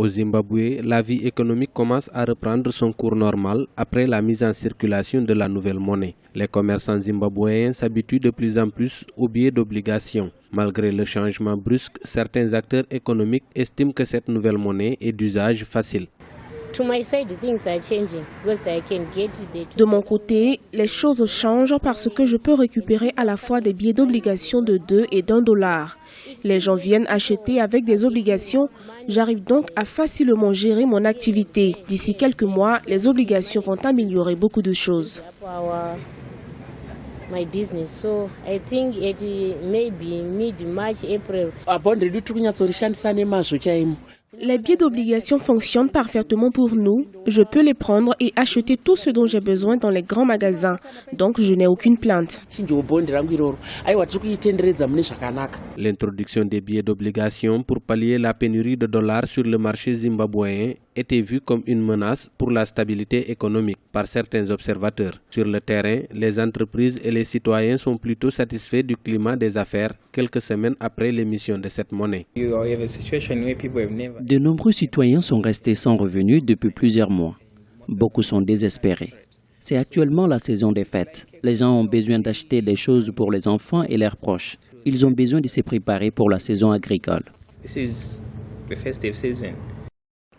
Au Zimbabwe, la vie économique commence à reprendre son cours normal après la mise en circulation de la nouvelle monnaie. Les commerçants zimbabwéens s'habituent de plus en plus aux billets d'obligation. Malgré le changement brusque, certains acteurs économiques estiment que cette nouvelle monnaie est d'usage facile. De mon côté, les choses changent parce que je peux récupérer à la fois des billets d'obligation de 2 et d'1 $. Les gens viennent acheter avec des obligations. J'arrive donc à facilement gérer mon activité. D'ici quelques mois, les obligations vont améliorer beaucoup de choses. Les billets d'obligation fonctionnent parfaitement pour nous. Je peux les prendre et acheter tout ce dont j'ai besoin dans les grands magasins. Donc je n'ai aucune plainte. L'introduction des billets d'obligation pour pallier la pénurie de dollars sur le marché zimbabwéen était vue comme une menace pour la stabilité économique par certains observateurs. Sur le terrain, les entreprises et les citoyens sont plutôt satisfaits du climat des affaires quelques semaines après l'émission de cette monnaie. De nombreux citoyens sont restés sans revenus depuis plusieurs mois. Beaucoup sont désespérés. C'est actuellement la saison des fêtes. Les gens ont besoin d'acheter des choses pour les enfants et leurs proches. Ils ont besoin de se préparer pour la saison agricole.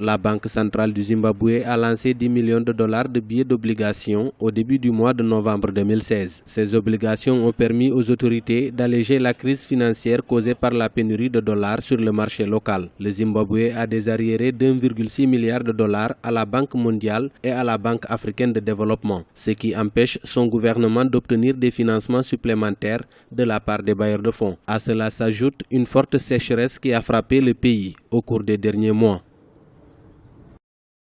La Banque centrale du Zimbabwe a lancé 10 millions de dollars de billets d'obligation au début du mois de novembre 2016. Ces obligations ont permis aux autorités d'alléger la crise financière causée par la pénurie de dollars sur le marché local. Le Zimbabwe a des arriérés d'1,6 milliard de dollars à la Banque mondiale et à la Banque africaine de développement, ce qui empêche son gouvernement d'obtenir des financements supplémentaires de la part des bailleurs de fonds. À cela s'ajoute une forte sécheresse qui a frappé le pays au cours des derniers mois.